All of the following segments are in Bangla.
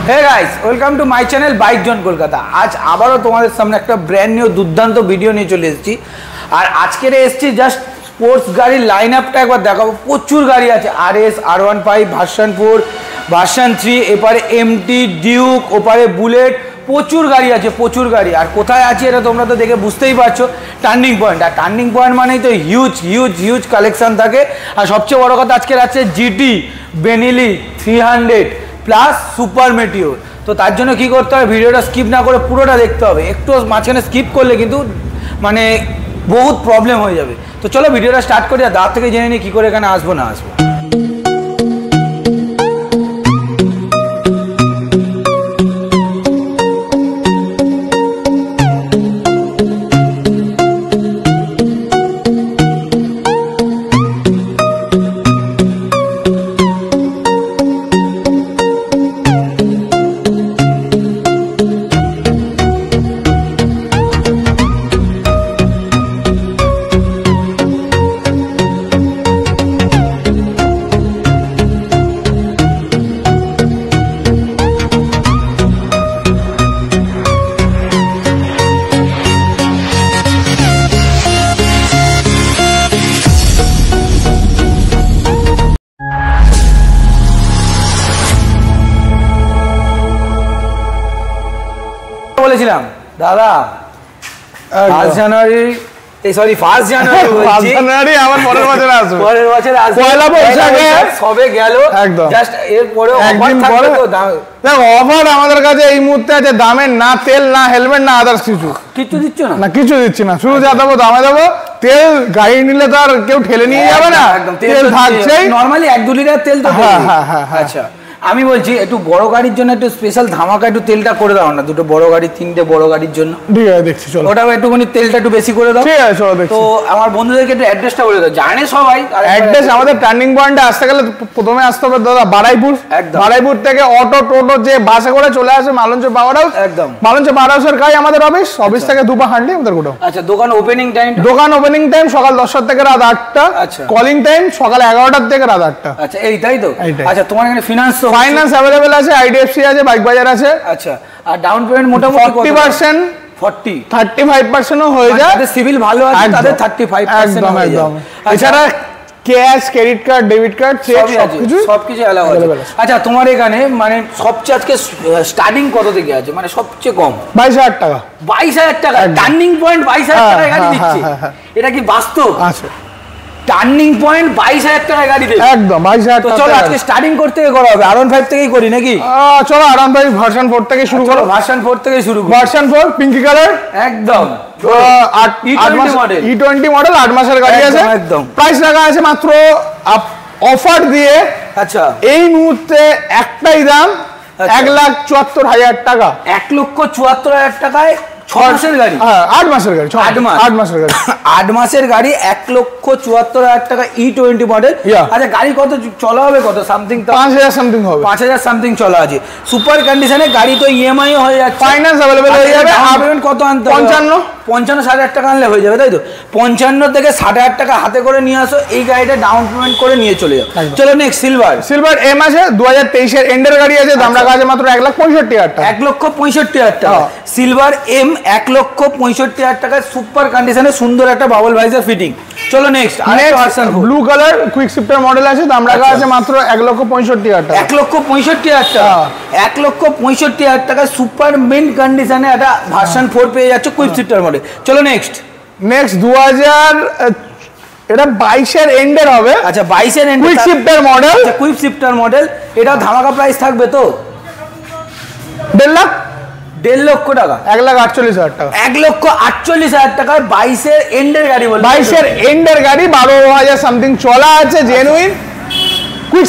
Hey guys, welcome to my channel Bike Zone Kolkata. आज आबारो तुम्हारे सामने एक ब्रांड न्यू दुर्दाন্ত ভিডিও নিয়ে চলে এসেছি আর আজকে এসেছি জাস্ট স্পোর্টস গাড়ির লাইনআপটা একবার দেখাবো প্রচুর গাড়ি আছে RS R15 ভার্সন 4 ভার্সন 3 এপারে MT ডিউক ওপারে বুলেট প্রচুর গাড়ি আছে প্রচুর গাড়ি আর কোথায় আছে এটা তোমরা তো দেখে বুঝতেই পারছো টার্নিং পয়েন্ট আর টার্নিং পয়েন্ট মানেই তো হিউজ কালেকশন থাকে আর সবচেয়ে বড় কথা আজকে আছে GT Benelli 300 plus super Meteor তো তার জন্য কি করতে হবে ভিডিওটা স্কিপ না করে পুরোটা দেখতে হবে একটু মাঝখানে স্কিপ করলে কিন্তু মানে বহুত প্রবলেম হয়ে যাবে তো চলো ভিডিওটা স্টার্ট করি আর দাঁত থেকে জেনে নিই কী করে এখানে আসবো না আসবো বলেছিলাম দাদা 1 জানুয়ারি ফার্স্ট জানুয়ারি আমার পরের বছর আসবে পয়লা বৈশাখে সবে গেল জাস্ট এর পরে অফার থাকবে তো দেখো অফার আমাদের কাছে এই মুহূর্তে আছে দামে না তেল না হেলমেট না আদার্স কিছু দিচ্ছ না কিছু দিচ্ছি না শুধু যা দেবো দামে দেবো তেল গাড়ি নিলে তো আর কেউ ঠেলে নিয়ে যাবে না তেল থাকছেই নরমালি 1-2 লিটার তেল তো হ্যাঁ আচ্ছা আমি বলছি একটু বড় গাড়ির জন্য একটু স্পেশাল ধামাকা একটু তেলটা করে দাও না দুটো বড় গাড়ি তিনটে বড় গাড়ির জন্য ঠিক আছে দেখছি চলো ওটাও একটুখানি তেলটা একটু বেশি করে দাও ঠিক আছে চলো দেখছি তো আমার বন্ধুদেরকে একটু অ্যাড্রেসটা বলে দাও জানে সবাই অ্যাড্রেস আমাদের টার্নিং পয়েন্টে আসতে গেলে প্রথমে আসতে হবে দাদা বারাইপুর থেকে অটো টোটো যে বাসে করে চলে আসে মালঞ্চ পাওয়ার হাউস একদম মালঞ্চ পাওয়ার হাউসের কাছে আমাদের অফিস থেকে দুপা হাঁটলে আমাদের গোডাউন আচ্ছা দোকান ওপেনিং টাইম সকাল 10টা থেকে রাত 8টা আচ্ছা কলিং টাইম সকাল 11টা থেকে রাত 8টা আচ্ছা এইটাই তো আচ্ছা তোমার এখানে ফাইন্যান্স अवेलेबल আছে আইডিএফসি আছে বাইক বাজার আছে আচ্ছা আর ডাউন পেমেন্ট মোটামুটি 40% 35% ও হয়ে যায় যাদের সিভিল ভালো আছে তাদের 35% একদম এছাড়া cash credit card debit card cheque সবকিছু অ্যালাউ আছে আচ্ছা তোমার এখানে মানে সবচেয়ে আজকে স্টার্টিং কত থেকে আছে মানে সবচেয়ে কম 22000 টাকা 22000 টাকা টার্নিং পয়েন্ট 22000 টাকা গাড়ি দিচ্ছে এটা কি বাস্তব আচ্ছা টার্নিং পয়েন্ট 22000 টাকা গাড়ি দেবে একদম 22000 টাকা তো চলো আজকে স্টার্টিং করতে করা হবে R15 থেকেই করি নাকি চলো R15 ভার্সন 4 থেকে শুরু করো ভার্সন 4 থেকে শুরু ভার্সন 4 পিঙ্কি কালার একদম E20 মডেল 8 মাসের গাড়ি আছে একদম প্রাইস রাখা আছে মাত্র অফার দিয়ে আচ্ছা এই মুহূর্তে একটাই দাম 1,74,000 টাকা 1,74,000 টাকায় 6 মাসের গাড়ি 8 মাসের গাড়ি 8 মাসের গাড়ি 1,74,000 টাকা E20 মডেল আচ্ছা গাড়ি কত চলা হবে কত সামথিং 5000 সামথিং হবে 5000 সামথিং চলা আছে সুপার কন্ডিশনে গাড়ি তো ইএমআই হয়ে যাচ্ছে ফাইন্যান্স अवेलेबल হয়ে যাবে পেমেন্ট কত আনতে 55,000 টাকা আনলে হয়ে যাবে তাই তো 55 থেকে 60,000 টাকা হাতে করে নিয়ে আসো এই গাড়িটা ডাউন পেমেন্ট করে নিয়ে চলে যাও চলো নেক্সট সিলভার এম আছে 2023 এর এন্ডের গাড়ি আছে দাম রাখা আছে মাত্র 1,65,000 টাকা 1,65,000 টাকা সিলভার এম 1,65,000 টাকা সুপার কন্ডিশনে সুন্দর একটা বাবল ভাইজার ফিটিং চলো নেক্সট আরেকটা version blue colour quick shifter model আছে দাম রাখা আছে মাত্র 1,65,000 টাকা 1,65,000 টাকা 1,65,000 টাকা সুপার মেন কন্ডিশনে একটা ভার্সন 4 পেয়ে যাচ্ছে কুইক শিফটার মডেল চলো নেক্সট 2000 এটা 22 এর এন্ডের হবে আচ্ছা 22 এর এন্ড কুইক শিফটার মডেল আচ্ছা কুইক শিফটার মডেল এটা ধামাকা প্রাইস থাকবে তো 1.5 লক্ষ টাকা 1,48,000 টাকা 1,48,000 টাকায় 22 এর এন্ডের গাড়ি বল 22 এর এন্ডের গাড়ি 12,000 সামথিং চলা আছে জেনুইন কুইক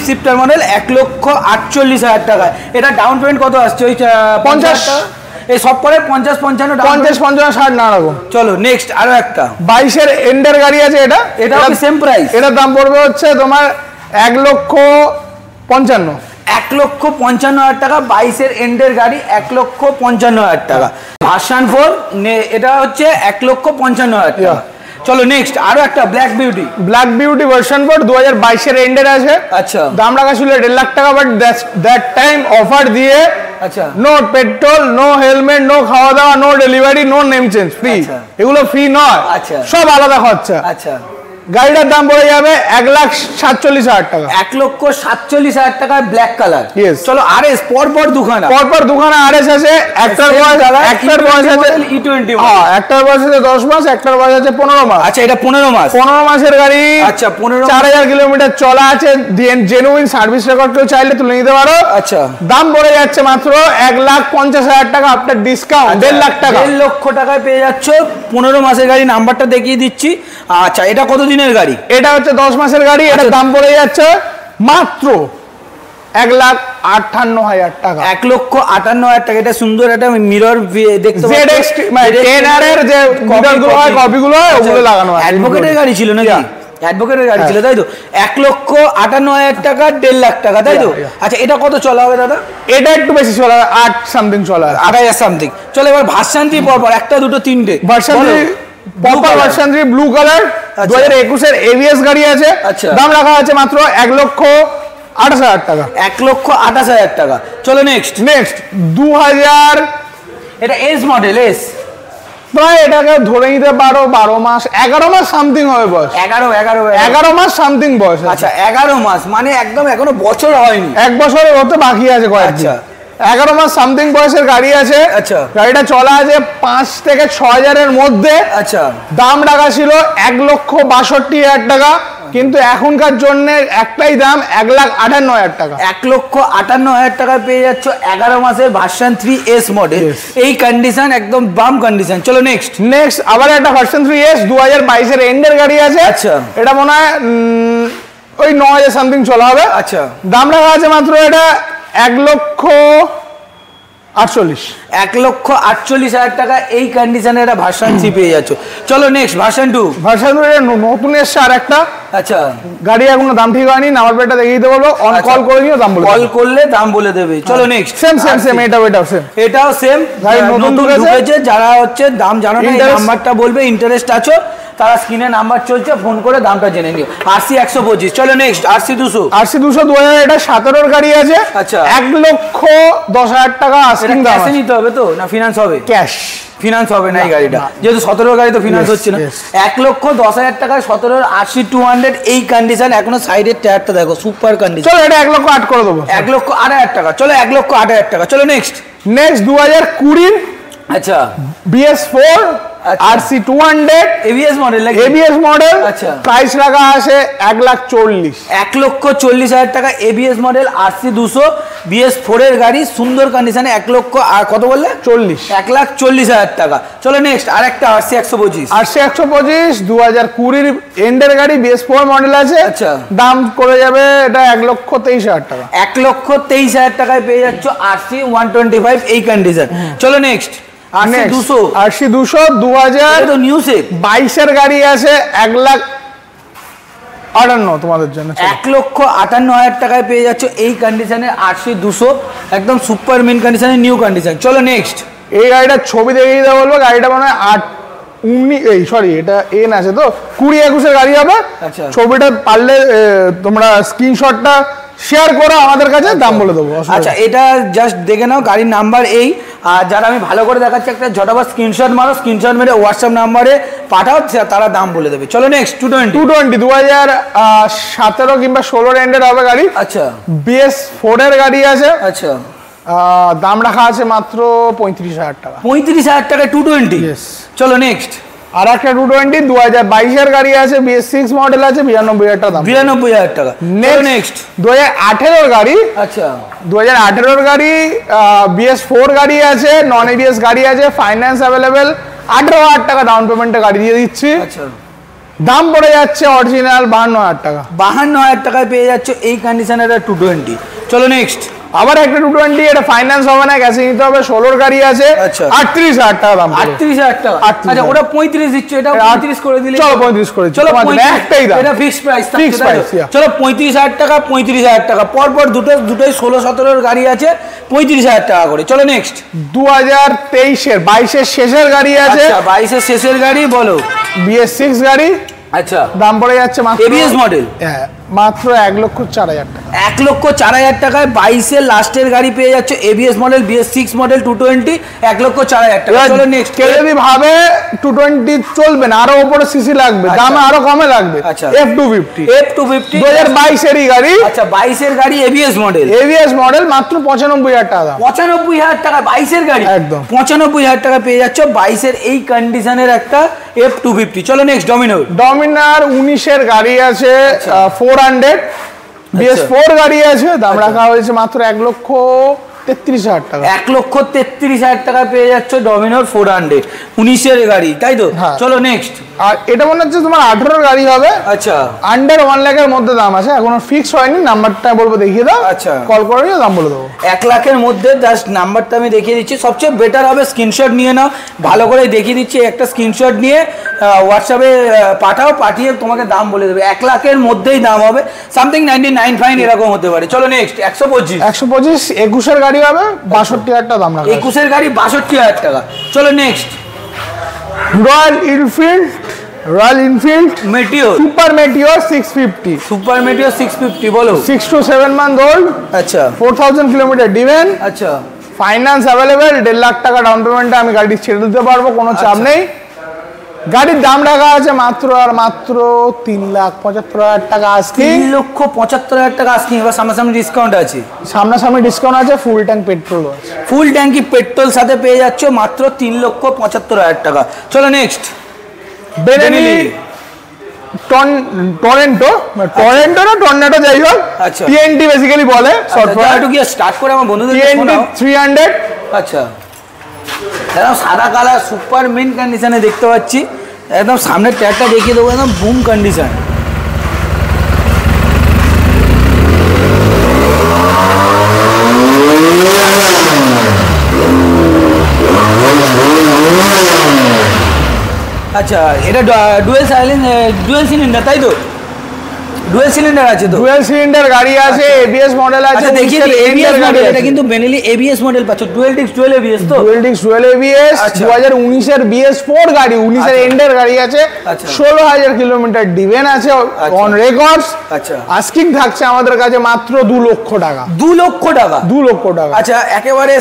শিফটার মডেল 1,48,000 টাকা এটা ডাউন পেমেন্ট কত আসছে ওই 50 এই সব করে 50 60 না রাখো চলো নেক্সট আরো একটা 22 এর এন্ডের গাড়ি আছে এটা সেম প্রাইস এটার দাম পড়বে হচ্ছে তোমার 1,55,000 1,55,000 টাকা 22 এর এন্ডের গাড়ি 1,55,000 টাকা ভার্সন 4 এটা হচ্ছে 1,55,000 টাকা চলো নেক্সট আরো একটা ব্ল্যাক বিউটি ভার্সন 4 2022 এর এন্ডের আছে। আচ্ছা, দাম রাখা ছিল 1.5 লাখ টাকা, বাট দ্যাট টাইম অফার দিয়ে আচ্ছা no petrol, no helmet, no খাওয়া দাওয়া, no delivery, no name change, free. এগুলো ফ্রি নয়, আচ্ছা সব আলাদা খরচা। আচ্ছা, গাড়িটার দাম পড়ে যাবে 1,47,000 টাকা। 1,47,000 টাকায় ব্ল্যাক কালার। চলো আরএস পরপর দুখানা আরএস আছে। একটার বয়স আছে E20, একটার বয়স আছে 10 মাস, একটার বয়স আছে 15 মাস। আচ্ছা, এটা 15 মাসের গাড়ি। আচ্ছা, 4000 কিলোমিটার চলা আছে, জেনুইন সার্ভিস রেকর্ড কেউ চাইলে তুলে নিতে পারো। আচ্ছা, দাম পড়ে যাচ্ছে মাত্র 1,50,000 টাকা আফটার ডিসকাউন্ট। 1.5 লাখ টাকা, 1.5 লক্ষ টাকায় পেয়ে যাচ্ছ 15 মাসের গাড়ি। নাম্বারটা দেখিয়ে দিচ্ছি। আচ্ছা, এটা কত দিনের গাড়ি? এটা হচ্ছে 10 মাসের গাড়ি। এটা দাম পড়ে যাচ্ছে মাত্র 1,58,000 টাকা। 1,58,000 টাকা। এটা সুন্দর একটা মিরর দেখতে পাচ্ছেন, মানে 10R এর যে মিররগুলো হয়, কপিগুলো হয়, ওগুলো লাগানো আছে। অ্যাডভোকেটের গাড়ি ছিল নাকি? অ্যাডভোকেটের গাড়ি ছিল, তাই তো? 1,58,000 টাকা, 1.5 লাখ টাকা, তাই তো? আচ্ছা, এটা কত চলা হবে দাদা? এটা একটু বেশি চলা হবে, 8 সামথিং চলা, 8,000 সামথিং। চলো এবার ভার্সন 3 পরপর, একটা দুটো তিনটে ভার্সন 3 ভার্সন 3 ব্লু কালার 2021 এর এবিএস গাড়ি আছে। দাম রাখা আছে মাত্র 1,28,000 টাকা। 1,28,000 টাকা। চলো নেক্সট 2000, এটা এস মডেল, এস প্রায় এটাকে ধরে নিতে পারো 12 মাস, 11 মাস সামথিং হবে বয়স। 11 মাস সামথিং বয়স। আচ্ছা, 11 মাস মানে একদম এখনো বছর হয়নি, 1 বছরের হতে বাকি আছে কয়েকদিন। 11 মাস সামথিং বয়সের গাড়ি আছে। আচ্ছা, গাড়িটা চলা আছে 5 থেকে 6,000 এর মধ্যে। আচ্ছা, দাম রাখা ছিল 1,62,000 টাকা, কিন্তু এখনকার জন্য একটাই দাম 1,58,000 টাকা। 1,58,000 টাকায় পেয়ে যাচ্ছ 11 মাসের ভার্সন 3 এস মডেল। এই কন্ডিশন একদম বাম কন্ডিশন। চলো নেক্সট আবার একটা ভার্সন 3 এস 2022 এর এন্ডের গাড়ি আছে। আচ্ছা, এটা মনে হয় ওই 9,000 সামথিং চলা হবে। আচ্ছা, দাম রাখা আছে মাত্র এটা 1,48,000। 1,48,000 টাকা। এই কন্ডিশনে এটা ভার্সন 3 পেয়ে যাচ্ছ। চলো নেক্সট ভার্সন 2 নতুন এসছে আর একটা। আচ্ছা, গাড়ি এখনো দাম ঠিক হয়নি, নাম্বার প্লেটটা দেখিয়ে দিতে বলবো, অন কল করে নিও, দাম বলে কল করলে দাম বলে দেবে। চলো নেক্সট সেম এটাও সেম গাড়ি নতুন ঢুকেছে। যারা হচ্ছে দাম জানো না, নাম্বারটা বলবে, ইন্টারেস্ট আছো তারা স্ক্রিনে নাম্বার চলছে, ফোন করে দামটা জেনে নিও। RC 125। চলো নেক্সট RC 200। RC 200 2000 এটা 17 এর গাড়ি আছে। আচ্ছা, 1,10,000 টাকা আস্কিং দাম। ক্যাশে নিতে হবে তো না ফিনান্স হবে? ক্যাশ, ফিনান্স হবে না এই গাড়িটা, যেহেতু 17 গাড়ি তো ফিনান্স হচ্ছে না। 1,10,000 টাকায় 17 RC 200 এই কন্ডিশন। এখনো সাইডের টায়ারটা দেখো, সুপার কন্ডিশন। চলো এটা 1,08,000 করে দেবো। 1,08,000 টাকা। চলো 1,08,000 টাকা। চলো নেক্সট 2020। আচ্ছা, BS4 RC 200 ABS মডেল নাকি? ABS model. আচ্ছা, প্রাইস রাখা আছে 1,40,000। 1,40,000 টাকা ABS মডেল RC 200 BS4 এর গাড়ি, সুন্দর কন্ডিশনে। 1 লক্ষ আর কত বললে? 40। 1,40,000 টাকা। চলো নেক্সট আরেকটা RC 125। RC 125 2020 এন্ডের গাড়ি, BS4 মডেল আছে। আচ্ছা, দাম করে যাবে এটা 1,23,000 টাকা। 1,23,000 টাকায় পেয়ে যাচ্ছ RC 125 এই কন্ডিশন। চলো নেক্সট RC 200। RC 200 2022 এর গাড়ি আছে 1,58,000 তোমাদের জন্য। 1,58,000 টাকায় পেয়ে যাচ্ছ এই কন্ডিশনের RC 200, একদম সুপার মিন কন্ডিশনে, নিউ কন্ডিশন। চলো নেক্সট এই গাড়িটার ছবি দেখিয়ে দিতে বলবো। গাড়িটা মনে হয় 19 এটা এন আছে তো 20-21 এর গাড়ি হবে। আচ্ছা, ছবিটা পারলে তোমরা স্ক্রিনশটটা শেয়ার করো আমাদের কাছে, দাম বলে দেবো। আচ্ছা, এটা জাস্ট দেখে নাও, গাড়ির নাম্বার এই। আর যারা আমি ভালো করে দেখাচ্ছি একটা ঝটাফট স্ক্রিনশট মারো, স্ক্রিনশট মেরে হোয়াটসঅ্যাপ নাম্বারে পাঠাও, তারা দাম বলে দেবে। চলো নেক্সট 220 2017 কিংবা 16 এন্ডের হবে গাড়ি। আচ্ছা, BS4 এর গাড়ি আছে। আচ্ছা, দাম রাখা আছে মাত্র 35,000 টাকা। 35,000 টাকায় 220। চলো নেক্সট আর একটা 220 2022 এর গাড়ি আছে, BS6 মডেল আছে, 92,000 টাকা দাম। 92,000 টাকা। নেক্সট 2018 এর গাড়ি। আচ্ছা, 2018 এর গাড়ি, BS4 গাড়ি আছে, নন ABS গাড়ি আছে, ফাইন্যান্স অ্যাভেলেবেল, 18,000 টাকা ডাউন পেমেন্টে গাড়ি দিয়ে দিচ্ছি। আচ্ছা, দাম পড়ে যাচ্ছে অরিজিনাল 52,000 টাকা। 52,000 টাকায় পেয়ে যাচ্ছ এই কন্ডিশনের 220। চলো নেক্সট আবার একটা 220, এটা ফাইন্যান্স হবে না, ক্যাশে নিতে হবে। 16 গাড়ি আছে, 38,000 টাকা দাম। 38,000 টাকা। আচ্ছা ওটা 35 দিচ্ছে, এটা 35 করে দিলে চলো 35 করে চলো, একটাই দাম, এটা ফিক্সড প্রাইস থাকছে। চলো 35,000 টাকা, 35,000 টাকা পর পর দুটোই 16-17 গাড়ি আছে, 35,000 টাকা করে। চলো নেক্সট 2023 এর 22 এর শেষের গাড়ি আছে। আচ্ছা 22 এর শেষের গাড়ি বলো। BS6 গাড়ি। আচ্ছা দাম পড়ে যাচ্ছে মাত্র এবিএস মডেল, হ্যাঁ মাত্র 1,04,000 টাকা। 1,04,000 টাকায় 22 এর লাস্টের গাড়ি পেয়ে যাচ্ছে, এবিএস মডেল, BS6 মডেল 220, 1,04,000 টাকা। চলো নেক্সট। কেউ যদি ভাবে 220 চলবে না, আরো উপরে সিসি লাগবে, দাম আরো কমে লাগবে, আচ্ছা F250 2022 এরই গাড়ি। আচ্ছা 22 এর গাড়ি এবিএস মডেল মাত্র 95,000 টাকা দাম। 95,000 টাকা 22 এর গাড়ি, একদম 95,000 টাকা পেয়ে যাচ্ছে 22 এর এই কন্ডিশনের একটা F250। চলো নেক্সট ডমিনার 19 এর গাড়ি আছে, 400 BS4 গাড়ি আছে, দাম রাখা হয়েছে মাত্র 1,33,000 টাকা। 1,33,000 টাকা পেয়ে যাচ্ছে ডমিনার 400 19 এর গাড়ি, তাই তো? চলো নেক্সট। আর এটা মনে হচ্ছে তোমার 18 গাড়ি হবে। আচ্ছা আন্ডার 1 লাখের মধ্যে দাম আছে, এখনো ফিক্স হয়নি, নাম্বারটা বলবো দেখিয়ে দাও। আচ্ছা কল করে দাম বলে দেবো। 1 লাখের মধ্যে জাস্ট নাম্বারটা আমি দেখিয়ে দিচ্ছি, সবচেয়ে বেটার হবে স্ক্রিনশট নিয়ে নাও, ভালো করে দেখিয়ে দিচ্ছি, একটা স্ক্রিনশট নিয়ে হোয়াটসঅ্যাপে পাঠাও, পাঠিয়ে তোমাকে দাম বলে দেবে। 1 লাখের মধ্যেই দাম হবে, সামথিং 99 ফাইন এরকম হতে পারে। চলো নেক্সট 125 21 এর গাড়ি হবে, 62,000 টাকা দাম রাখা। 21 এর গাড়ি 62,000 টাকা। চলো next royal Enfield Meteor, super Meteor 650 বলো। 6 to 7 month old। আচ্ছা 4000 কিলোমিটার ডিভেন। আচ্ছা ফাইন্যান্স অ্যাভেলেবেল, 1.5 লাখ টাকা ডাউন পেমেন্টে আমি গাড়ি ছেড়ে দিতে পারবো, কোনো চাপ নেই। গাড়ির দাম রাখা আছে মাত্র 3,75,000 টাকা আজকে। 3,75,000 টাকা আজকে। এবার সামনাসামনি ডিসকাউন্ট আছে, ফুল ট্যাঙ্ক পেট্রোল আছে, ফুল ট্যাঙ্কি পেট্রোল সাথে পেয়ে যাচ্ছ মাত্র 3,75,000 টাকা। চলো নেক্সট বেনেলি টর্নেডো যাই হোক, আচ্ছা TNT বেসিক্যালি বলে, শর্ট ফর্ম। একটু কি স্টার্ট করে আমার বন্ধুদের TNT 300। আচ্ছা একদম সাদা কালার সুপার মেন কন্ডিশনে দেখতে পাচ্ছি, একদম সামনের টায়ারটা দেখিয়ে দেবো, একদম বুম কন্ডিশন। আচ্ছা এটা ডুয়েল সিলিন্ডার, তাই তো? ডুয়েল সিলিন্ডার আছে তো? ডুয়েল সিলিন্ডার গাড়ি আছে, এবিএস মডেল আছে। দেখিয়ে এবিএস মডেল, এটা কিন্তু বেনেলি এবিএস মডেল পাচ্ছ, ডুয়েল ডিস্ক ডুয়েল এবিএস তো? ডুয়েল ডিস্ক ডুয়েল এবিএস 2019 এর BS4 গাড়ি, 19 এর এন্ডের গাড়ি আছে, 16,000 কিলোমিটার ডিভেন আছে অন রেকর্ডস। আচ্ছা আস্কিং থাকছে আমাদের কাছে মাত্র 2 লক্ষ টাকা। 2 লক্ষ টাকা? 2 লক্ষ টাকা। আচ্ছা একেবারে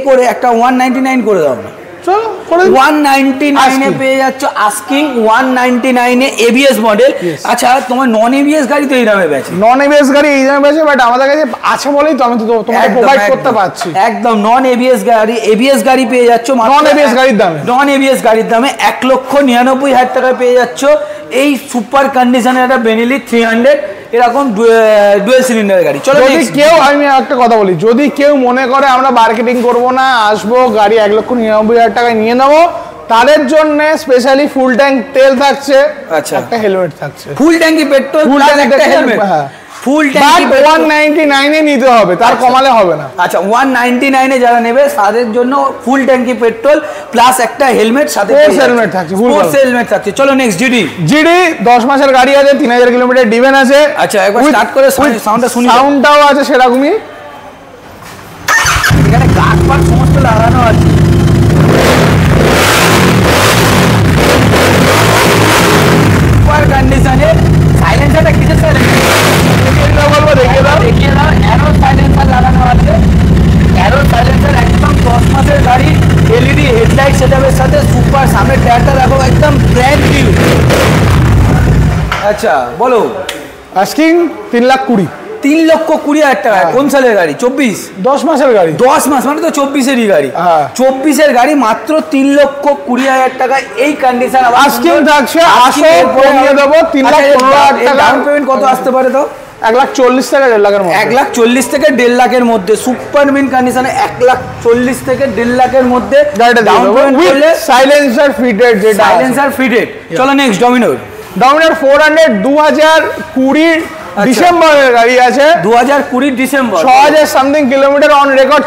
করে একটা 199 করে দাও না। 199 এ পেয়ে যাচ্ছ আস্কিং, 199 এ এবিএস মডেল। আচ্ছা তোমার নন এবিএস গাড়ি তো এই দামে বেচে? নন এবিএস গাড়ি এই দামে বেচে, বাট আমাদের কাছে আছে বলেই তো আমি তো তোমাকে প্রোভাইড করতে পারছি। একদম নন এবিএস গাড়ি, এবিএস গাড়ি পেয়ে যাচ্ছ নন এবিএস গাড়ির দামে, নন এবিএস গাড়ির দামে 1,99,000 টাকায় পেয়ে যাচ্ছ এই সুপার কন্ডিশনের একটা বেনেলি 300 এরকম ডুয়েল সিলিন্ডার গাড়ি। চলো যদি কেউ, আমি একটা কথা বলি, যদি কেউ মনে করে আমরা মার্কেটিং করব না, আসবো গাড়ি 1,99,000 টাকায় নিয়ে নেবো, তাদের জন্য স্পেশালি ফুল ট্যাঙ্ক তেল থাকছে, আচ্ছা একটা হেলমেট থাকছে, ফুল ট্যাঙ্কি পেট্রোল, ফুল ট্যাঙ্কি হেলমেট। হ্যাঁ ফুল ট্যাঙ্কি 199 এ নিতে হবে, তার কমালে হবে না। আচ্ছা 199 এ যারা নেবে তাদের জন্য ফুল ট্যাঙ্কি পেট্রোল প্লাস একটা হেলমেট সাথে হেলমেট থাকছে, ফুল হেলমেট থাকছে। চলো নেক্সট জিডি 10 মাসের গাড়ি আছে, 3,000 কিলোমিটার ডিভেন আছে। আচ্ছা একবার স্টার্ট করে সাউন্ডটা শুনি। সাউন্ডটাও আছে সেরকমই, এখানে গাছ পাট সমস্ত লাগানো আছে। সুপার কন্ডিশনে সাইলেন্সারটা কিসের সাইলেন্সার বলবো দেখিয়ে দাও। অ্যারো সাইলেন্সার লাগানো আছে, অ্যারো সাইলেন্সার একদম 10 মাসের গাড়ি, এলইডি হেডলাইট সেটআপের সাথে সুপার। সামনে টায়ারটা দেখো একদম ব্র্যান্ড নিউ। আচ্ছা বলো। আস্কিং 3,20,000। 3,20,000 টাকা। কোন সালের গাড়ি? 24? 10 মাসের গাড়ি। 10 মাস মানে তো 24-এরই গাড়ি। 24-এর গাড়ি মাত্র 3,20,000 টাকা এই কন্ডিশন। আস্কিং থাকছে, আসো কমিয়ে দেব 3,15,000 টাকা। ডাউন পেমেন্ট কত আসতে পারে তো? 1,40,000 থেকে 1.5 লাখের মধ্যে। 1,40,000 থেকে 1.5 লাখের মধ্যে সুপার মিন কন্ডিশনে 1,40,000 থেকে 1.5 লাখের মধ্যে ডাউন পেমেন্ট করলে সাইলেন্সার ফিটেড, যেটা সাইলেন্সার ফিটেড। চলো নেক্সট ডমিনার 400 2020 ডিসেম্বরের গাড়ি আছে 2020 December 6000 something kilometre on record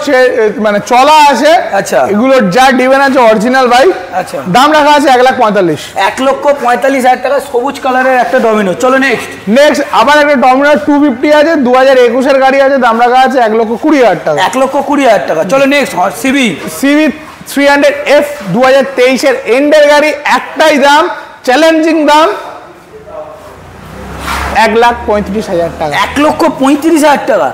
মানে চলা আছে। আচ্ছা এগুলো যা ডিভেন আছে অরিজিনাল বাইক। আচ্ছা দাম রাখা আছে 1,45,000 1,45,000 টাকা সবুজ কালারের একটা ডমিনো। চলো নেক্সট আবার একটা ডমিনো 250 আছে 2021 এর গাড়ি আছে, দাম রাখা আছে 1,20,000 টাকা। 1,20,000 টাকা। চলো নেক্সট সিবি 300F 2023 এর এন্ডের গাড়ি, একটাই দাম, চ্যালেঞ্জিং দাম 1,35,000 টাকা। 1,35,000 টাকা।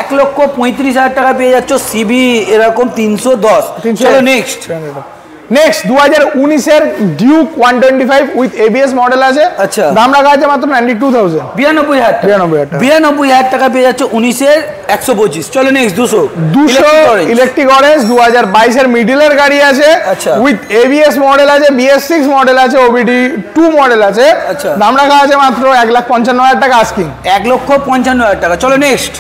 1,35,000 টাকা পেয়ে যাচ্ছ সিবি এরকম 310। চলো নেক্সট 2019 এর ডিউক 125 উইথ এবিএস মডেল আছে। আচ্ছা দাম রাখা আছে মাত্র 92,000 92,000 টাকা পেয়ে যাচ্ছে 19 এর 125। চলো নেক্সট 200 ইলেকট্রিক অরেঞ্জ 2022 এর মিডলের গাড়ি আছে। আচ্ছা উইথ এবিএস মডেল আছে, BS6 মডেল আছে, OBD 2 মডেল আছে। আচ্ছা দাম রাখা আছে মাত্র 1,55,000 টাকা আস্কিং। 1,55,000 টাকা। চলো নেক্সট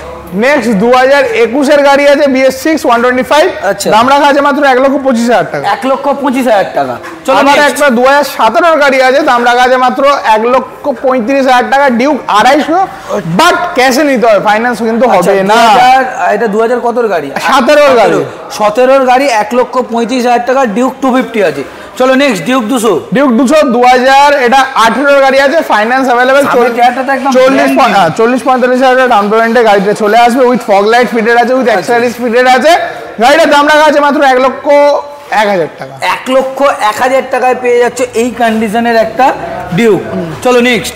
2021 এর গাড়ি আছে BS6 125। আচ্ছা দাম রাখা আছে মাত্র 1,25,000 টাকা। 1,25,000 টাকা। চলো আবার একটা 2017 এর গাড়ি আছে, দাম রাখা আছে মাত্র 1,35,000 টাকা, ডিউক 250, বাট ক্যাশে নিতে হবে, ফাইন্যান্স কিন্তু হবে না। এটা 2000 কতর গাড়ি? 17 এর গাড়ি। 17 এর গাড়ি 1,35,000 টাকা, ডিউক 250 আছে। চলো নেক্সট ডিউক 200 2000 এটা 18 এর গাড়ি আছে, ফাইন্যান্স अवेलेबल 40-45,000 ডাউন পেমেন্টে গাড়িটা চলে আসবে, উইথ ফগ লাইট ফিটেড আছে, উইথ অ্যাক্সেসরিজ ফিটেড আছে। গাড়িটার দাম রাখা আছে মাত্র 1,01,000 টাকা। 1,01,000 টাকায় পেয়ে যাচ্ছে এই কন্ডিশনের একটা ডিউক। চলো next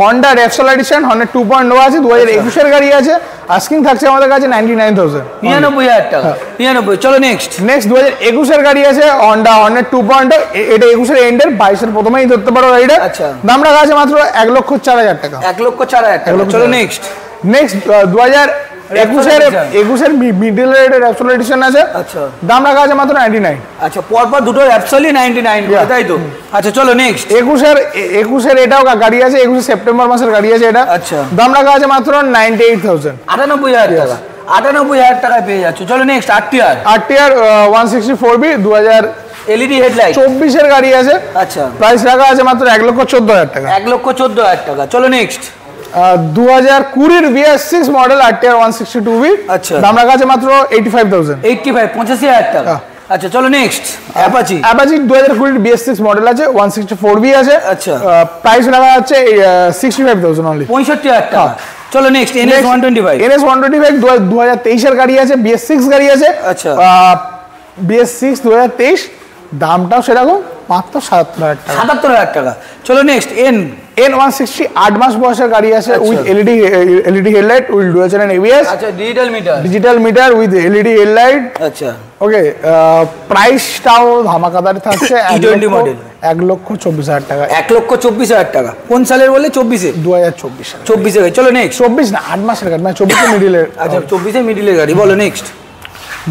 Honda Repsol edition, Honda 2.0 আছে, 2021 এর গাড়ি আছে, আস্কিং থাকছে আমাদের কাছে 99,000 টাকা। 99। চলো নেক্সট 2021 এর গাড়ি আছে, হন্ডা 2.0, এটা 21 এর এন্ডের, 22 এর প্রথমেই ধরতে পারো গাড়িটা। আচ্ছা দাম রাখা আছে মাত্র 1,04,000 টাকা। 1,04,000 টাকা। চলো নেক্সট 2021 এর মিডল রেটের রেপসল এডিশন আছে। আচ্ছা দাম রাখা আছে মাত্র 99। আচ্ছা পরপর দুটো রেপসলই 99 তাই তো? আচ্ছা চলো নেক্সট 21 এর এটাও গাড়ি আছে, 21 সেপ্টেম্বর মাসের গাড়ি আছে এটা। আচ্ছা দাম রাখা আছে মাত্র 98,000 98,000 টাকা। 98,000 টাকায় পেয়ে যাচ্ছ। চলো next RTR 164B 2000 LED headlight 24 এর গাড়ি আছে। আচ্ছা প্রাইস রাখা আছে মাত্র 1,14,000 টাকা। 1,14,000 টাকা। চলো নেক্সট 2020 এর BS6 মডেল আরটিআর 162B। আচ্ছা দাম রাখা আছে মাত্র 85,000 85,000 টাকা। আচ্ছা চলো নেক্সট অ্যাপাচি 2020 এর BS6 মডেল আছে, 164B আছে। আচ্ছা প্রাইস রাখা আছে 65,000 অনলি, 65,000 টাকা। চলো নেক্সট NS 125 2023 এর গাড়ি আছে, BS6 গাড়ি আছে। আচ্ছা BS6 2023, দামটাও সেরকম মাত্র 77,000 টাকা। 77,000 টাকা। চলো নেক্সট N160 8 মাস বয়সের গাড়ি আছে, with LED headlight, with dual channel ABS। আচ্ছা digital meter with LED headlight. আচ্ছা ওকে, প্রাইসটাও ধামাকাদার থাকছে, E20 মডেল 1,24,000 টাকা। 1,24,000 টাকা। কোন সালের বলে? 24 2024 এর। চলো নেক্সট 24 না 8 মাসের গাড়ি, মানে 24 এর মিডিলের। আচ্ছা 24 এর মিডিলের গাড়ি। বলো নেক্সট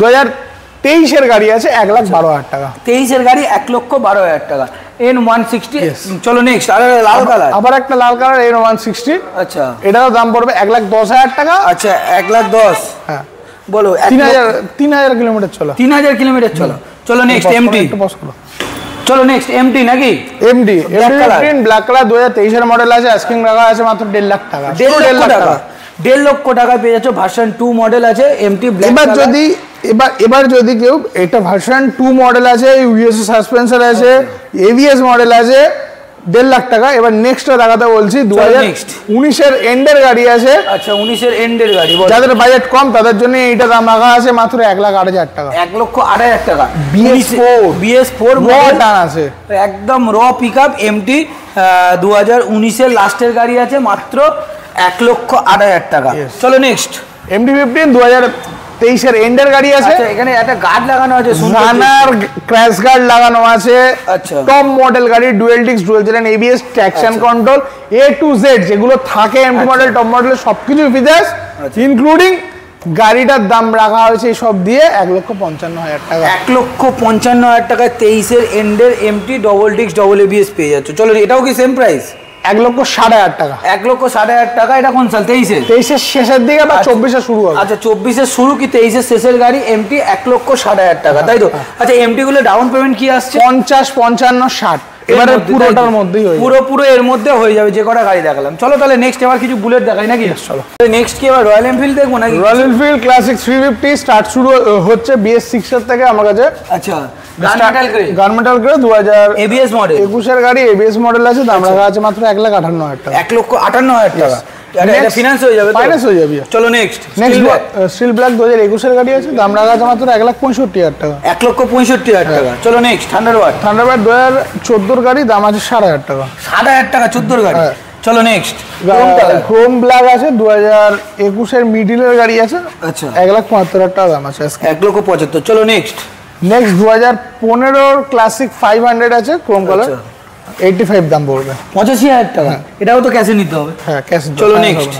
2023 এর গাড়ি আছে 1,12,000 টাকা। 23 এর গাড়ি 1,12,000 টাকা। N160। চলো নেক্সট আর লাল কালার, আবার একটা লাল কালার N160। আচ্ছা এটার দাম পড়বে 1,10,000 টাকা। আচ্ছা 1,10,000। হ্যাঁ বলো 3,000 কিলোমিটার চলো। 3,000 কিলোমিটার চলো। চলো নেক্সট MT। চলো নেক্সট MT নাকি? MT ব্ল্যাক কালার 2023 এর মডেল আছে, আস্কিং রাখা আছে মাত্র 1.5 লাখ টাকা। 1.5 লাখ টাকা। 1.5 লক্ষ টাকা পেয়ে যাচ্ছ। ভার্সন 2 মডেল আছে MT ব্ল্যাক কালার। এবার যদি কেউ এটা ভার্সন 2 মডেল আছে, ইউএস সাসপেনশন আছে, ABS মডেল আছে, 1.5 লাখ টাকা। এবার নেক্সট দেখাতে বলছি 2019 এর এন্ডের গাড়ি আছে। আচ্ছা 19 এর এন্ডের গাড়ি, যাদের বাজেট কম তাদের জন্য এইটা দাম রাখা আছে মাত্র 1,08,000 টাকা। 1,08,000 টাকা। BS4 মডেল আছে, একদম র পিকআপ MT 2019 এর লাস্টের গাড়ি আছে, মাত্র 1,08,000 টাকা। চলো নেক্সট MT-15 2023 এর এন্ডের গাড়ি আছে। আচ্ছা এখানে একটা গার্ড লাগানো আছে, রানার ক্র্যাশ গার্ড লাগানো আছে। আচ্ছা টপ মডেল গাড়ি, dual disc, dual channel ABS, traction control, A to Z যেগুলো থাকে MT মডেল, টপ মডেলের সবকিছু ফিচার্স ইনক্লুডিং। গাড়িটার দাম রাখা হয়েছে সব দিয়ে 1,55,000 টাকা। 1,55,000 টাকায় 23 এর এন্ডের MT double disc double ABS পেয়ে যাচ্ছ। চলো এটাও কি সেম প্রাইস? 1,60,000 টাকা। 1,60,000 টাকা। এটা কোন সাল? 23 এর শেষের দিকে বা 24 এর শুরু হবে। আচ্ছা 24 এর শুরু কি 23 এর শেষের গাড়ি MT 1,60,000 টাকা, তাই তো? আচ্ছা MT গুলো ডাউন পেমেন্ট কি আসছে? 50, 55, 60 এবারে পুরোটার মধ্যেই পুরো এর মধ্যে হয়ে যাবে যে কটা গাড়ি দেখালাম। চলো তাহলে নেক্সট এবার কিছু বুলেট দেখাই নাকি? চলো নেক্সট কি এবার রয়্যাল এনফিল্ড দেখবো নাকি? রয়্যাল এনফিল্ড ক্লাসিক 350 স্টার্ট শুরু হচ্ছে BS6 এর থেকে আমার কাছে। আচ্ছা গার্মেন্টাল গ্রে 2000 ABS মডেল 21 এর গাড়ি ABS মডেল আছে, দাম রাখা আছে মাত্র 1,58,000 টাকা। 1,58,000 টাকা। এটা ফিনান্স হয়ে যাবে? ফাইন্যান্স হয়ে যাবে। চলো নেক্সট স্টিল ব্ল্যাক 2021 এর গাড়ি আছে, দাম রাখা আছে মাত্র 1,65,000 টাকা। 1,65,000 টাকা। চলো নেক্সট থান্ডারবার্ড 2014 এর গাড়ি, দাম আছে 7,500 টাকা। 7,500 টাকা 14 গাড়ি। চলো নেক্সট ক্রোম ব্ল্যাক আছে 2021 এর মিডলের গাড়ি আছে। আচ্ছা 1,75,000 টাকা দাম আছে। 1,75,000। চলো নেক্সট 2015 ক্লাসিক 500 আছে ক্রোম কালার, 85 দাম পড়বে। 85,000 টাকা। এটাও তো ক্যাশে নিতে হবে। হ্যাঁ ক্যাশে। চলো নেক্সট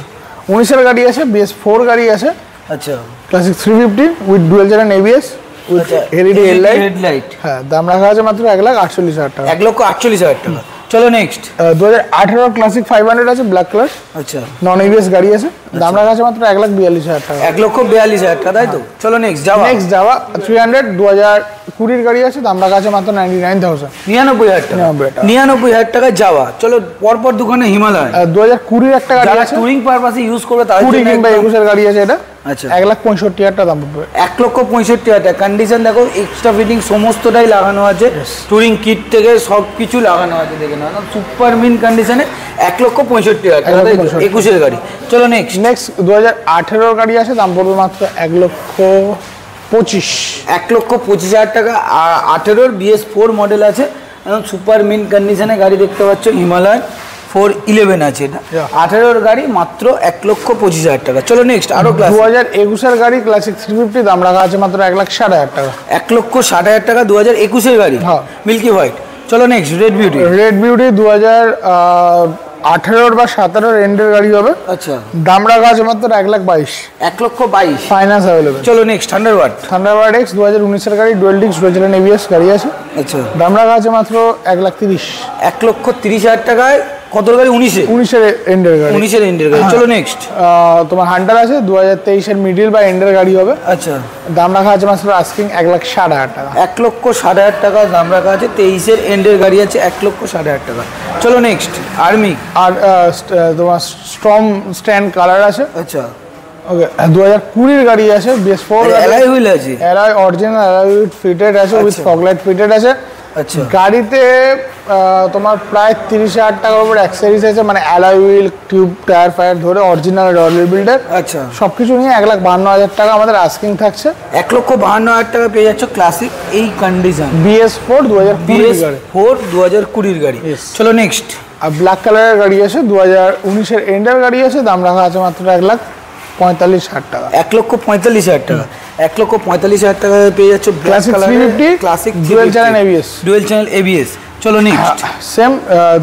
19 এর গাড়ি আছে, BS4 গাড়ি আছে। আচ্ছা classic 350 with dual channel ABS with LED headlight. হ্যাঁ দাম রাখা আছে মাত্র 1,48,000 টাকা। 1,48,000 টাকা। চলো নেক্সট 2018 ক্লাসিক 500 আছে ব্ল্যাক কালার। আচ্ছা নন ABS গাড়ি আছে, দাম রাখা আছে মাত্র 1,42,000 টাকা। 1,42,000 টাকা তাই তো? চলো নেক্সট যাওয়া 300 2020 এর গাড়ি আছে, দাম রাখা আছে মাত্র 99,000। 99,000 টাকা। 99,000 টাকা যাওয়া। চলো পরপর দোকানে হিমালয় 2020 একটা গাড়ি আছে, টুরিং পারপাসে ইউজ করবে তার জন্য। 20 কিংবা 21 এর গাড়ি আছে এটা। আচ্ছা 1,65,000 টাকা দাম পড়বে। 1,65,000 টাকা। কন্ডিশন দেখো, এক্সট্রা ফিটিং সমস্তটাই লাগানো আছে, টুরিং কিট থেকে সবকিছু লাগানো আছে। দেখে নাও সুপার মিন কন্ডিশনে 1,65,000 টাকা। 21 এর গাড়ি। চলো নেক্সট 2018 গাড়ি আছে, দাম পড়বে মাত্র 1,25,000। 1,25,000 টাকা। 18 BS4 মডেল আছে, এবং সুপার মিন কন্ডিশনে গাড়ি দেখতে পাচ্ছ। হিমালয় 411 আছে এটা। 18 গাড়ি মাত্র 1,25,000 টাকা। চলো নেক্সট আরো ক্লাস 2021 এর গাড়ি ক্লাসিক 350, দাম রাখা আছে মাত্র 1,60,000 টাকা। 1,60,000 টাকা 2021 এর গাড়ি। হ্যাঁ মিল্কি হোয়াইট। চলো নেক্সট রেড বিউটি 2018 বা 17 এন্ডের গাড়ি হবে। আচ্ছা দাম রাখা আছে মাত্র 1,22,000। 1,22,000 ফাইন্যান্স अवेलेबल। চলো নেক্সট থান্ডারবার্ড X 2019 এর গাড়ি, dual disc dual channel ABS গাড়ি আছে। আচ্ছা দাম রাখা আছে মাত্র 1,30,000। 1,30,000 টাকায় কত গাড়ি? 19 এর এন্ডের গাড়ি। 19 এর এন্ডের গাড়ি। চলো নেক্সট তোমার হান্টার আছে 2023 এর মিডল বা এন্ডের গাড়ি হবে। আচ্ছা দাম রাখা আছে মাত্র আস্কিং 1,60,000 টাকা। 1,60,000 টাকা দাম রাখা আছে। 23 এর এন্ডের গাড়ি আছে 1,60,000 টাকা। চলো নেক্সট আর্মি আর তোমার স্ট্রম স্ট্যান্ড কালার আছে। আচ্ছা ওকে 2020 এর গাড়ি আছে, BS4 অ্যালয় হুইল আছে, alloy original alloy wheel fitted আছে, উইথ ফগলাইট ফিটেড আছে। আচ্ছা গাড়িতে তোমার প্রায় 30,000 টাকার উপর অ্যাক্সেসরিজ আছে, মানে alloy wheel tube tyre fire ধরে অরিজিনাল রয়্যাল বিল্ডার। আচ্ছা সবকিছু নিয়ে 1,52,000 টাকা আমাদের আস্কিং থাকছে। 1,52,000 টাকা পেয়ে যাচ্ছ ক্লাসিক এই কন্ডিশন BS4 2020 এর গাড়ি। চলো নেক্সট আর ব্ল্যাক কালারের গাড়ি আছে 2019 এর এন্ডার গাড়ি আছে, দাম রাখা আছে মাত্র 1,45,000 টাকা। 1,45,000 টাকা। 1,45,000 টাকা পেয়ে যাচ্ছ classic 350 classic dual channel ABS। Dual channel ABS। চলো নেক্সট সেম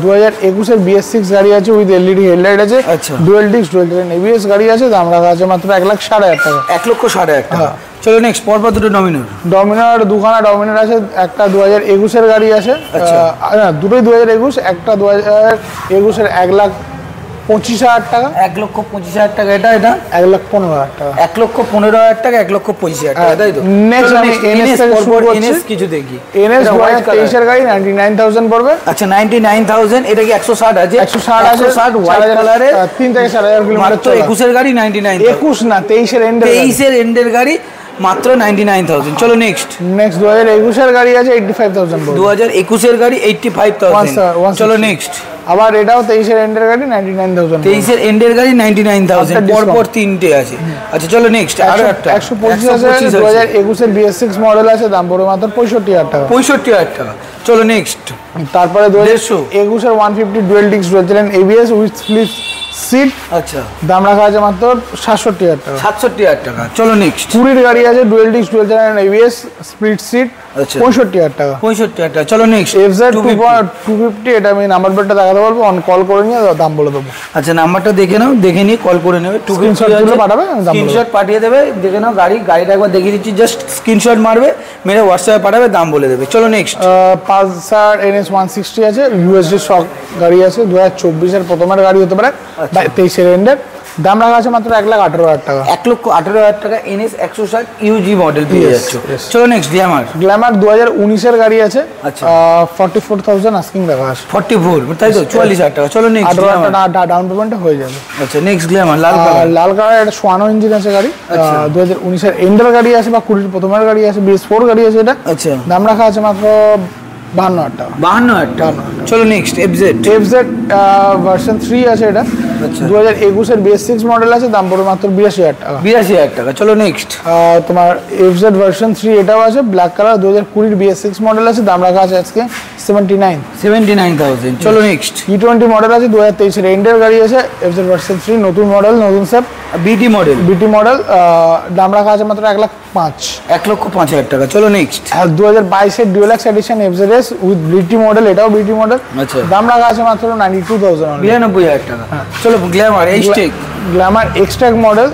2021 এর BS6 গাড়ি আছে, উইথ LED হেডলাইট আছে। আচ্ছা dual disc dual channel ABS গাড়ি আছে, দাম রাখা আছে মাত্র 1,60,000 টাকা। 1,60,000 টাকা। চলো নেক্সট পরপর দুটো ডমিনার দুখানা ডমিনার আছে। একটা 2021 এর গাড়ি আছে, না দুটোই 2021, একটা 2021 এর 1,25,000 টাকা। 1,25,000 টাকা। এটা 1,15,000 টাকা। 1,15,000 টাকা। 1,25,000 টাকা তাই তো? নেক্সট আমি NS থেকে শুরু করছি। NS কিছু দেখি। NS 2023 এর গাড়ি 99,000 পড়বে। আচ্ছা 99,000। এটা কি 160 আছে? 160 আছে, হোয়াইট কালারে 3 থেকে 4,000 কিলোমিটার। মাত্র 21 এর গাড়ি 99,000। 21 না 23 এর এন্ডের। 23 এর এন্ডের গাড়ি মাত্র 99,000। চলো নেক্সট 2021 এর গাড়ি আছে 85,000 পড়বে। 2021 এর গাড়ি 85,000। চলো নেক্সট আবার এটাও 23 এর এন্ডের গাড়ি 99,000। 23 এর এন্ডের গাড়ি 99,000। পরপর তিনটে আছে। আচ্ছা চলো নেক্সট আরো একটা 125 আছে 2021 এর BS6 মডেল আছে, দাম পড়বে মাত্র 65,000 টাকা। 65,000 টাকা। চলো নেক্সট তারপরে 2021 এর 150 dual disc dual channel ABS with split seat. আচ্ছা দাম রাখা আছে মাত্র 67,000 টাকা। 67,000 টাকা। চলো নেক্সট 20 এর গাড়ি আছে, dual disc dual channel ABS split seat. আচ্ছা 65,000 টাকা। 65,000 টাকা। চলো নেক্সট FZ 250। এটা আমি নাম্বার প্লেটটা দেখাতে বলবো, অন কল করে নিয়ে দাম বলে দেবো। আচ্ছা নাম্বারটা দেখে নাও, দেখে নিয়ে কল করে নেবে। স্ক্রিনশট পাঠাবে, স্ক্রিনশট পাঠিয়ে দেবে। দেখে নাও গাড়িটা একবার দেখিয়ে দিচ্ছি, জাস্ট স্ক্রিনশট মারবে, মেরে হোয়াটসঅ্যাপে পাঠাবে, দাম বলে দেবে। চলো নেক্সট পালসার NS 160 আছে, USD স্টক গাড়ি আছে, 2024 এর প্রথমের গাড়ি হতে পারে, 23 এর এন্ডের। দাম রাখা আছে মাত্র 1,18,000 টাকা। 1,18,000 টাকা NS 160 UG মডেল পেয়ে যাচ্ছ। চলো নেক্সট গ্ল্যামার। গ্ল্যামার 2019 এর গাড়ি আছে। আচ্ছা 44,000 আস্কিং টাকা আছে। 44 তাই তো 44,000 টাকা। চলো নেক্সট। 18,000 টাকা ডাউন পেমেন্টে হয়ে যাবে। আচ্ছা নেক্সট গ্ল্যামার লাল কালার। লাল কালার একটা সোয়ানো ইঞ্জিন আছে গাড়ি। 2019 এর এন্ডের গাড়ি আছে বা 20 প্রথমের গাড়ি আছে, BS4 গাড়ি আছে এটা। আচ্ছা দাম রাখা আছে মাত্র 52,000 টাকা। 52,000 টাকা। চলো নেক্সট FZ ভার্সন 3 আছে এটা। আচ্ছা 2021 এর BS6 মডেল আছে, দাম পড়বে মাত্র 82,000 টাকা। 82,000 টাকা। চলো নেক্সট। তোমার FZ ভার্সন 3 এটাও আছে, ব্ল্যাক কালার, 2020 এর BS6 মডেল আছে, দাম রাখা আছে আজকে 79,000। চলো নেক্সট। E20 মডেল আছে, 2023 এর এন্ডের গাড়ি আছে, FZ ভার্সন 3 নতুন মডেল, নতুন সেট, BT মডেল, দাম রাখা আছে মাত্র 1,05,000। 1,05,000 টাকা। চলো নেক্সট। আর 2022 এর deluxe edition FZS with BT model, এটাও BT মডেল। আচ্ছা দাম রাখা আছে মাত্র 92,000। 92,000 টাকা। চলো Glamour X-Tech। Glamour X-Tech model,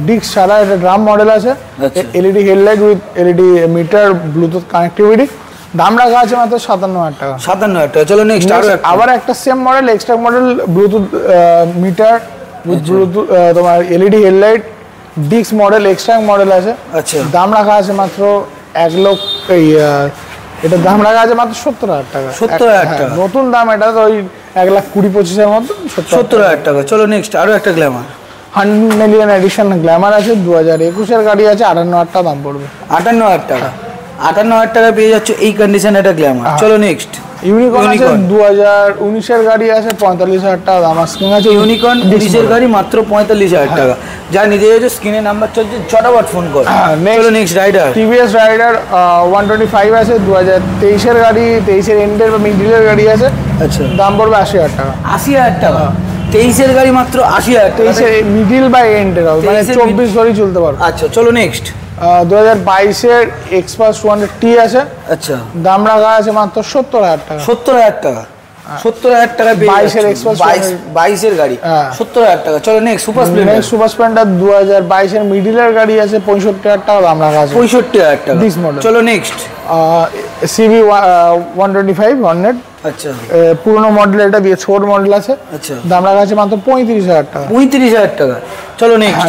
disc ছাড়া, এটা ড্রাম মডেল আছে, LED headlight with LED meter, Bluetooth connectivity, দাম রাখা আছে মাত্র 57,000 টাকা। 57,000 টাকা। চলো নেক্সট। আবার একটা same model X-Tech model, Bluetooth meter with Bluetooth, তোমার LED headlight, disc model, X-Tech model আছে। আচ্ছা দাম রাখা আছে মাত্র 1 লক্ষ, এটা দাম রাখা আছে মাত্র 70,000 টাকা। 70,000 টাকা নতুন দাম, এটা তো ওই 1,20,25,000 মতো। 70,000 টাকা। চলো নেক্সট। আরো একটা গ্ল্যামার 100 মিলিয়ন এডিশন গ্ল্যামার আছে, 2021 এর গাড়ি আছে, 58,000 টাকা দাম পড়বে। 58,000 টাকা। 58,000 টাকা পেয়ে যাচ্ছ এই কন্ডিশন এটা গ্ল্যামার। চলো নেক্সট। ইউনিকর্ন আছে, 2019 এর গাড়ি আছে, 45,000 টাকা দাম আস্কিং আছে। ইউনিকর্ন 19 এর গাড়ি মাত্র 45,000 টাকা। যা নিজে যাচ্ছে স্ক্রিনে নাম্বার চলছে, ঝটাফট ফোন করো। চলো নেক্সট। রাইডার TVS রাইডার 125 আছে, 2023 এর গাড়ি, 23 এর এন্ডের বা মিডলের গাড়ি আছে। আচ্ছা দাম পড়বে 80,000 টাকা। 80,000 টাকা। 23 এর গাড়ি মাত্র 80,000 টাকা। 23 এর মিডল বা এন্ডের হবে, মানে 24 ধরেই চলতে পারবে। আচ্ছা চলো নেক্সট। 2022 এর Xpass 200T আছে। আচ্ছা দাম রাখা আছে মাত্র 70,000 টাকা। 70,000 টাকা। 70,000 টাকা। 22 এর Xpass 22 এর গাড়ি 70,000 টাকা। চলো নেক্সট। সুপার স্প্লেন্ডার 2022 এর মিডলের গাড়ি আছে, 65,000 টাকা দাম রাখা আছে। 65,000 টাকা ডিস মডেল। চলো নেক্সট। CV 125 Hornet. আচ্ছা পুরনো মডেল, এটা BS4 মডেল আছে। আচ্ছা দাম রাখা আছে মাত্র 35,000 টাকা। 35,000 টাকা। চলো নেক্সট।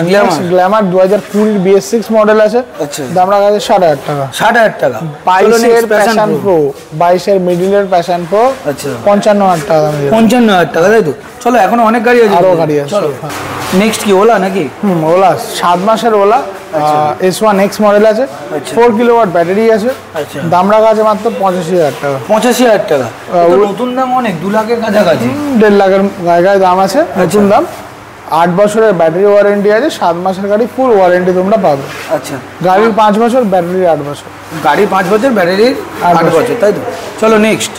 গ্ল্যামার 2020 BS6 মডেল আছে। আচ্ছা দাম রাখা আছে 60,000 টাকা। 60,000 টাকা। 22 এর প্যাশন প্রো, 22 এর মিডলের প্যাশন প্রো। আচ্ছা 55,000 টাকা। 55,000 টাকা তাই তো। চলো এখন অনেক গাড়ি আছে, আরো গাড়ি আছে। চলো নেক্সট কি ওলা নাকি? ওলা 7 মাসের ওলা, S1X মডেল আছে, 4 কিলোওয়াট ব্যাটারি আছে। আচ্ছা দাম রাখা আছে মাত্র 85,000 টাকা। 85,000 টাকা। নতুন দাম অনেক, 2 লাখের কাছাকাছি। 1.5 লাখের গায়ে দাম আছে নতুন দাম। 8 বছরের ব্যাটারি ওয়ারেন্টি আছে, 7 মাসের গাড়ি ফুল ওয়ারেন্টি তোমরা পাবে। আচ্ছা গাড়ির 5 বছর, ব্যাটারির 8 বছর। গাড়ি 5 বছর, ব্যাটারির 8 বছর তাই তো। চলো নেক্সট।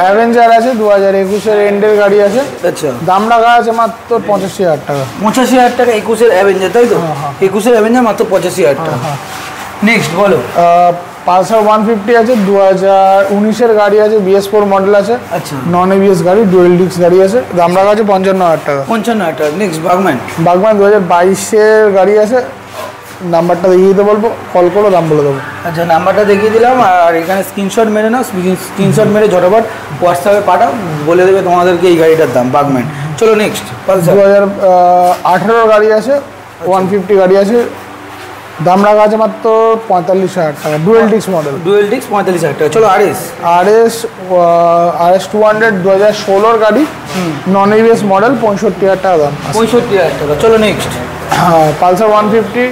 অ্যাভেঞ্জার আছে, 2021 এর এন্ডের গাড়ি আছে। আচ্ছা দাম রাখা আছে মাত্র 85,000 টাকা। 85,000 টাকা 21 এর অ্যাভেঞ্জার তাই তো। 21 এর অ্যাভেঞ্জার মাত্র 85,000 টাকা। নেক্সট বলো। পালসার 150 আছে, 2019 এর গাড়ি আছে, BS4 মডেল আছে। আচ্ছা নন ABS গাড়ি, ডুয়েল ডিস্ক গাড়ি আছে, দাম রাখা আছে 55,000 টাকা। 55,000 টাকা। নেক্সট বাগম্যান 2022 এর গাড়ি আছে, নাম্বারটা দেখিয়ে দিতে বলবো, কল করো, দাম বলে দেবো। আচ্ছা নাম্বারটা দেখিয়ে দিলাম, আর এখানে স্ক্রিনশট মেরে নাও, স্ক্রিনশট মেরে ঝটাফট হোয়াটসঅ্যাপে পাঠাও, বলে দেবে তোমাদেরকে এই গাড়িটার দাম বাগম্যান। চলো নেক্সট। 2018 গাড়ি আছে, 150 গাড়ি আছে, দাম রাখা আছে মাত্র 45,000 টাকা। ডুয়েল ডিস্ক মডেল, 45,000 টাকা। চলো RS 200 2016 গাড়ি, নন ABS মডেল, 65,000 টাকা দাম। 65,000 টাকা। চলো নেক্সট। পালসার 150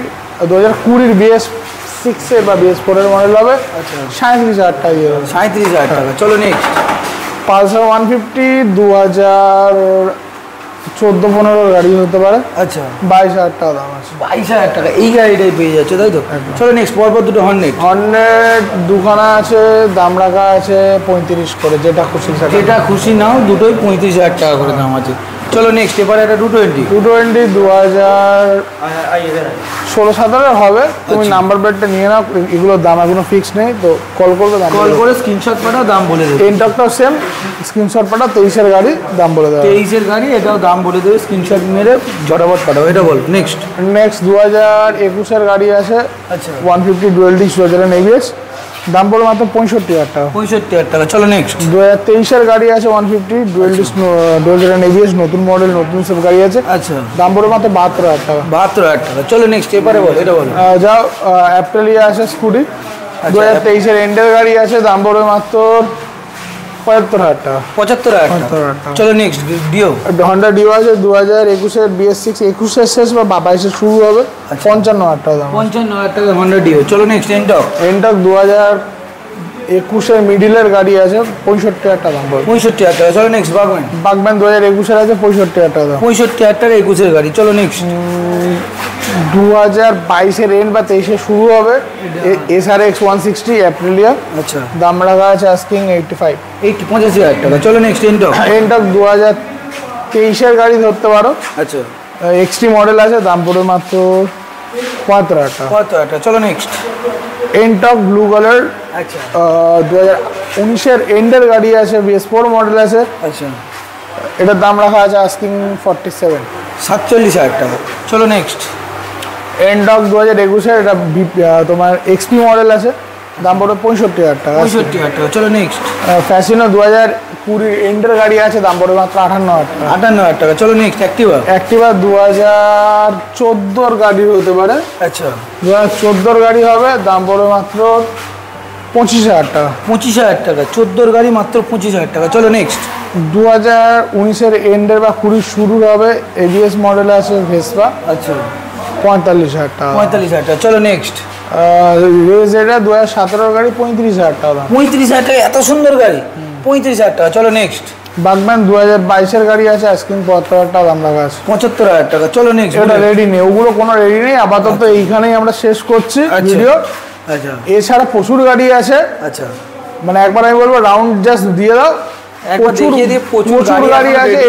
2020 BS6 এর বা BS4 এর মডেল হবে। আচ্ছা 37,000 টাকা। 37,000 টাকা। চলো নেক্সট। পালসার 150 2014-15 গাড়ি হতে পারে। আচ্ছা 22,000 টাকা দাম আছে। 22,000 টাকা এই গাড়িটাই পেয়ে যাচ্ছে তাই তো। চলো নেক্সট। পরপর দুটো হর্নেট দুখানা আছে, দাম রাখা আছে 35 করে, যেটা খুশি নাও, দুটোই 35,000 টাকা করে দাম আছে। চলো নেক্সট। এবারে একটা 220 2016-17 হবে। তুমি নাম্বার প্লেটটা নিয়ে নাও, এগুলোর দাম এখনো ফিক্স নেই, তো কল করবে, কল করে স্ক্রিনশট পাঠাও, দাম বলে দেবে। এনটকটাও সেম, স্ক্রিনশট পাঠাও, 23 এর গাড়ি, দাম বলে দেবে। 23 এর গাড়ি, এটাও দাম বলে দেবে, স্ক্রিনশট মেরে ঝটাফট পাঠাও। এটা বল নেক্সট। 2021 এর গাড়ি আছে। আচ্ছা 150 ডুয়েল ডিস্ক 2000 ABS, দাম পড়বে মাত্র 65,000 টাকা। 65,000 টাকা। চলো নেক্সট। 2023 এর গাড়ি আছে 150 dual disc dual generation ABS নতুন মডেল নতুন সব গাড়ি আছে। আচ্ছা, দাম পড়বে মাত্র 72,000 টাকা। 72,000 টাকা। চলো নেক্সট, এবারে বল, এটা বল। যাও অ্যাপ্রিলিয়া আছে স্কুটি 2023 এর এন্ডের গাড়ি আছে, দাম পড়বে মাত্র 75,000 টাকা। 75,000 টাকা। চলো নেক্সট, ডিও। হন্ডা ডিও আছে 2021 এর BS6 21 এর শেষ বা 22 শুরু হবে, 55,000 টাকা দাম। 55,000 টাকা হন্ডা ডিও। চলো নেক্সট, এনটক। এনটক 2021 এর মিডিলের গাড়ি আছে, 65,000 টাকা দাম পড়বে। 65,000 টাকা। চলো নেক্সট, বাগম্যান। বাগম্যান 2021 এর আছে, 65,000 টাকা দাম। 65,000 টাকা 21 এর গাড়ি। চলো নেক্সট। 2022 এর এন্ড বা 23 এ শুরু হবে SRX 160 অ্যাপ্রিলিয়া। আচ্ছা, দাম রাখা আছে আস্কিং 85,000 টাকা। চলো নেক্সট, এনটক। এনটক 2023 এর গাড়ি ধরতে পারো। আচ্ছা, XT মডেল আছে, দাম পড়বে মাত্র 75,000 টাকা। 75,000 টাকা। চলো নেক্সট। Ntorq blue colour. আচ্ছা, 2019 এর এন্ডের গাড়ি আছে, BS4 মডেল আছে। আচ্ছা, এটার দাম রাখা আছে আস্কিং 47। 47,000 টাকা। চলো নেক্সট। এনটক 2021 এর এটা তোমার XP মডেল আছে, দাম পড়বে 65,000 টাকা। 65,000 টাকা। চলো নেক্সট। ফ্যাসিনো 2020 এন্ডের গাড়ি আছে, দাম পড়বে মাত্র 58,000 টাকা। 58,000 টাকা। চলো নেক্সট, অ্যাক্টিভা। অ্যাক্টিভা 2014 গাড়ি হতে পারে। আচ্ছা, 2014 গাড়ি হবে, দাম পড়বে মাত্র 25,000 টাকা। 25,000 টাকা। 14 গাড়ি মাত্র 25,000 টাকা। চলো নেক্সট। 2019 এর এন্ডের বা 20 শুরু হবে, ABS মডেল আছে ভেসপা। আচ্ছা, 45,000 টাকা। 45,000 টাকা। চলো নেক্সট। রেজ এটা 2017 গাড়ি, 35,000 টাকা দাম। 35,000 টাকা। এত সুন্দর গাড়ি, 35,000 টাকা। চলো নেক্সট। বাগম্যান 2022 এর গাড়ি আছে, আইসক্রিম 75,000 টাকা দাম রাখা আছে। 75,000 টাকা। চলো নেক্সট। এটা রেডি নেই, ওগুলো কোনো রেডি নেই আপাতত, এইখানেই আমরা শেষ করছি ভিডিও। আচ্ছা, এছাড়া প্রচুর গাড়ি আছে। আচ্ছা, মানে একবার আমি বলবো রাউন্ড জাস্ট দিয়ে দাও, প্রচুর গাড়ি আছে।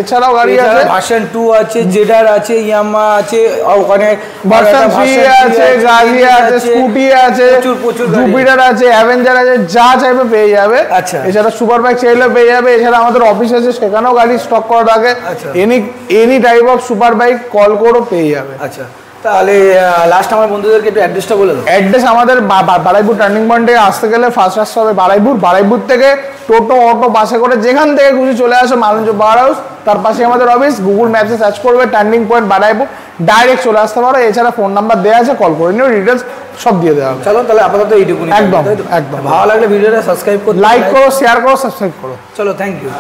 এছাড়াও গাড়ি আছে, ভার্সন 2 আছে, জেডার আছে, ইয়ামা আছে, ওখানে ভার্সন 3 আছে, গাড়ি আছে, স্কুটি আছে, জুপিটার আছে, অ্যাভেঞ্জার আছে, যা চাইবে পেয়ে যাবে। আচ্ছা, এছাড়া সুপার বাইক চাইলে পেয়ে যাবে। এছাড়া আমাদের অফিস আছে, সেখানেও গাড়ি স্টক করা থাকে। Any type of super bike call করো, পেয়ে যাবে। আচ্ছা, তাহলে লাস্ট আমার বন্ধুদেরকে একটু অ্যাড্রেসটা বলে দাও। অ্যাড্রেস আমাদের বারাইপুর টার্নিং পয়েন্টে আসতে গেলে ফার্স্ট রাস্তা হবে বারাইপুর থেকে টোটো অটো বাসে করে যেখান থেকে খুশি চলে আসো মালঞ্চ পাওয়ার হাউস, তার পাশে আমাদের অফিস। গুগল ম্যাপসে সার্চ করবে টার্নিং পয়েন্ট বারাইপুর, ডাইরেক্ট চলে আসতে পারো। এছাড়া ফোন নাম্বার দেওয়া আছে, কল করে নিও, ডিটেলস সব দিয়ে দেওয়া হবে। চলো তাহলে আপাতত এইটুকুনি। একদম। ভালো লাগলে ভিডিওটা সাবস্ক্রাইব করো, লাইক করো, শেয়ার করো, সাবস্ক্রাইব করো। চলো, থ্যাংক ইউ।